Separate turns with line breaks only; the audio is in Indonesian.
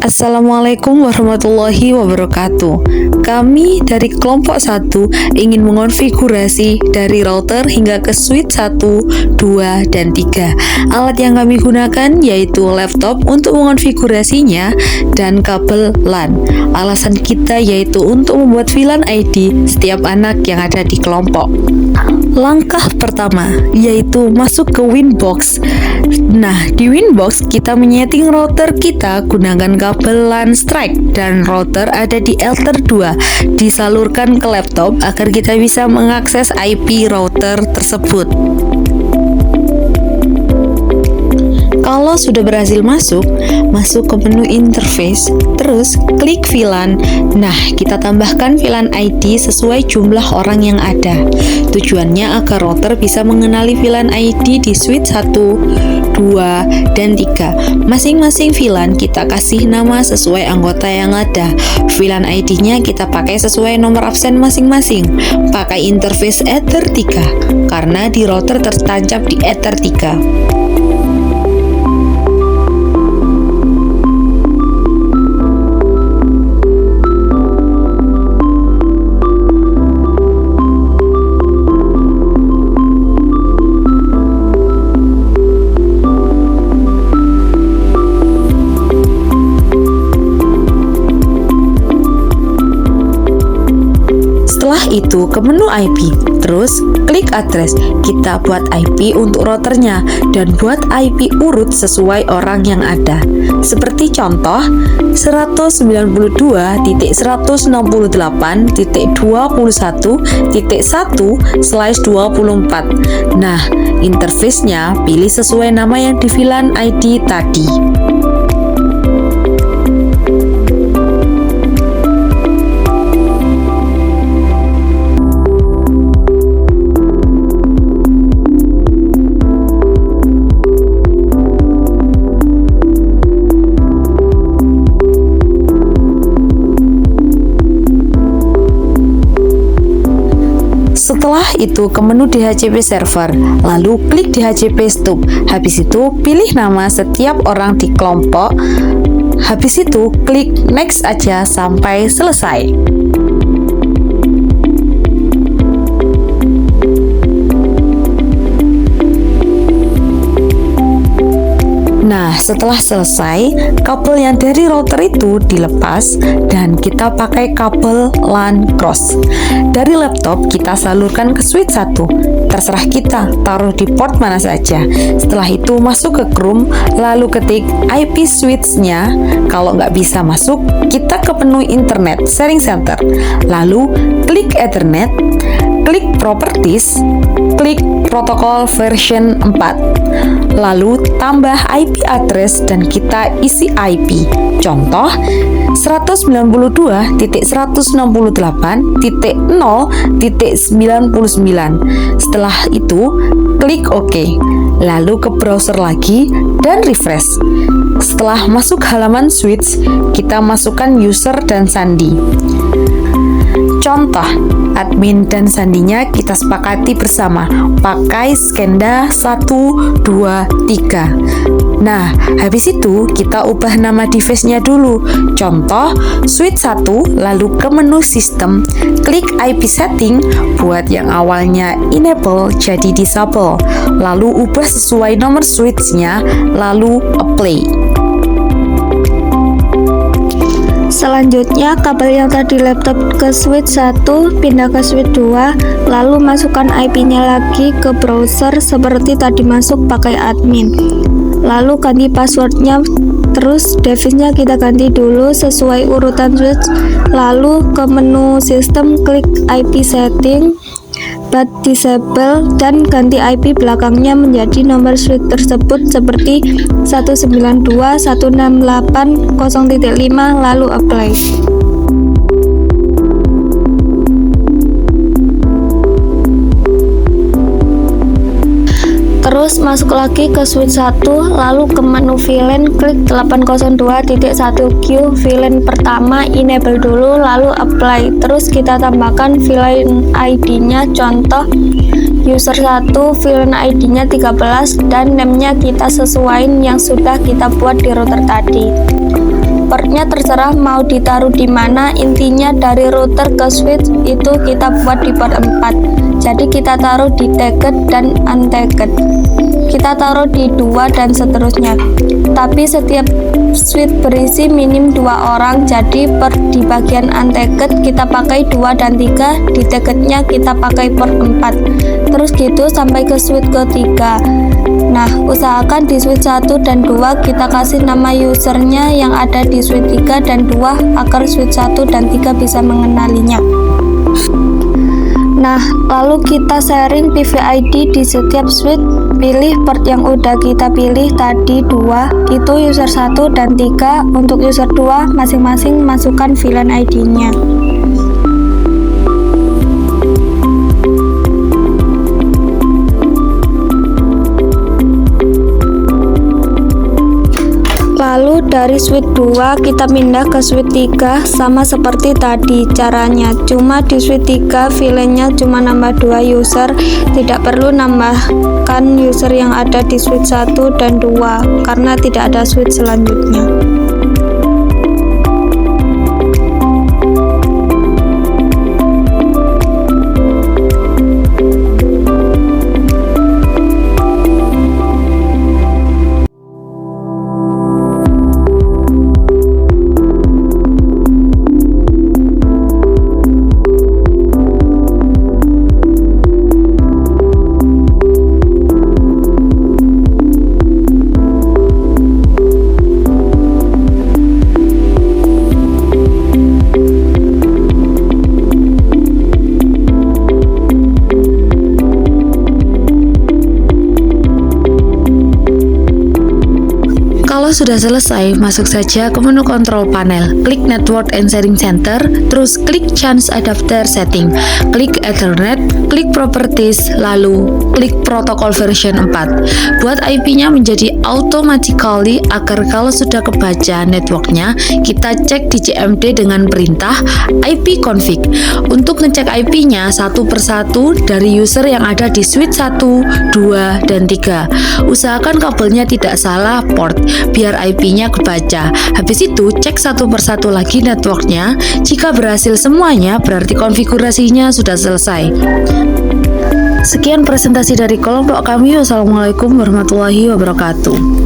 Assalamualaikum warahmatullahi wabarakatuh. Kami dari kelompok 1 ingin mengonfigurasi dari router hingga ke switch 1, 2, dan 3. Alat yang kami gunakan yaitu laptop untuk mengonfigurasinya dan kabel LAN. Alasan kita yaitu untuk membuat VLAN ID setiap anak yang ada di kelompok. Langkah pertama yaitu masuk ke Winbox. Nah, di Winbox kita menyeting router kita gunakan kabel LAN strike dan router ada di Ether 2 disalurkan ke laptop agar kita bisa mengakses IP router tersebut. Kalau sudah berhasil masuk ke menu interface, terus klik VLAN. Nah, kita tambahkan VLAN ID sesuai jumlah orang yang ada. Tujuannya agar router bisa mengenali VLAN ID di switch 1, 2, dan 3. Masing-masing VLAN kita kasih nama sesuai anggota yang ada. VLAN ID-nya kita pakai sesuai nomor absen masing-masing. Pakai interface Ether 3 karena di router tertancap di Ether 3. Setelah itu ke menu IP, terus klik address. Kita buat IP untuk routernya dan buat IP urut sesuai orang yang ada. Seperti contoh 192.21.21/24. Nah, interface-nya pilih sesuai nama yang di VLAN ID tadi. Setelah itu ke menu DHCP server, lalu klik DHCP stop. Habis itu pilih nama setiap orang di kelompok. Habis itu klik next aja sampai selesai. Nah, setelah selesai, kabel yang dari router itu dilepas dan kita pakai kabel LAN cross. Dari laptop kita salurkan ke switch 1. Terserah kita taruh di port mana saja. Setelah itu masuk ke Chrome, lalu ketik IP switch-nya. Kalau nggak bisa masuk, kita ke menu Internet Sharing Center. Lalu klik Ethernet, klik Properties, klik protokol version 4. Lalu tambah IP address dan kita isi IP. Contoh 192.168.0.99. Setelah itu klik OK. Lalu ke browser lagi dan refresh. Setelah masuk halaman switch, kita masukkan user dan sandi. Contoh, admin dan sandinya kita sepakati bersama, pakai Skenda 1, 2, 3. Nah, habis itu kita ubah nama device-nya dulu. Contoh, switch 1, lalu ke menu sistem, klik IP setting, buat yang awalnya enable jadi disable. Lalu ubah sesuai nomor switch-nya, lalu apply.
Selanjutnya, kabel yang tadi laptop ke switch 1 pindah ke switch 2, lalu masukkan IP-nya lagi ke browser seperti tadi masuk pakai admin. Lalu ganti passwordnya, terus device-nya kita ganti dulu sesuai urutan switch. Lalu ke menu sistem, klik IP setting, but disable, dan ganti IP belakangnya menjadi nomor switch tersebut seperti 192.168.0.5, lalu apply. Terus masuk lagi ke switch 1, lalu ke menu VLAN, klik 802.1Q VLAN pertama, enable dulu, lalu apply. Terus kita tambahkan VLAN ID-nya, contoh user 1, VLAN ID-nya 13, dan name-nya kita sesuaiin yang sudah kita buat di router tadi. portnya terserah mau ditaruh di mana, intinya dari router ke switch itu kita buat di port 4. Jadi kita taruh di tagged dan untagged, kita taruh di 2 dan seterusnya. Tapi setiap switch berisi minim 2 orang, jadi di bagian untagged kita pakai 2 dan 3, di taggednya kita pakai port 4. Terus gitu sampai ke switch ketiga. Nah, usahakan di switch 1 dan 2 kita kasih nama usernya yang ada di switch 3 dan 2 agar switch 1 dan 3 bisa mengenalinya. Nah, lalu kita sharing PVID di setiap switch. Pilih port yang udah kita pilih tadi 2, itu user 1 dan 3. Untuk user 2 masing-masing masukkan VLAN ID-nya. Lalu dari switch 2 kita pindah ke switch 3 sama seperti tadi caranya. Cuma di switch 3 VLAN-nya cuma nambah 2 user, tidak perlu nambahkan user yang ada di switch 1 dan 2 karena tidak ada switch selanjutnya.
Kalau sudah selesai, masuk saja ke menu kontrol panel, klik Network and Sharing Center, terus klik Change Adapter Setting, klik Ethernet, klik Properties, lalu klik Protocol version 4. Buat IP-nya menjadi automatically agar kalau sudah kebaca networknya, kita cek di CMD dengan perintah ipconfig. Untuk ngecek IP-nya satu persatu dari user yang ada di switch 1, 2, dan 3. Usahakan kabelnya tidak salah port, biar IP-nya kebaca. Habis itu cek satu persatu lagi networknya. Jika berhasil semuanya, berarti konfigurasinya sudah selesai. Sekian presentasi dari kelompok kami. Wassalamualaikum warahmatullahi wabarakatuh.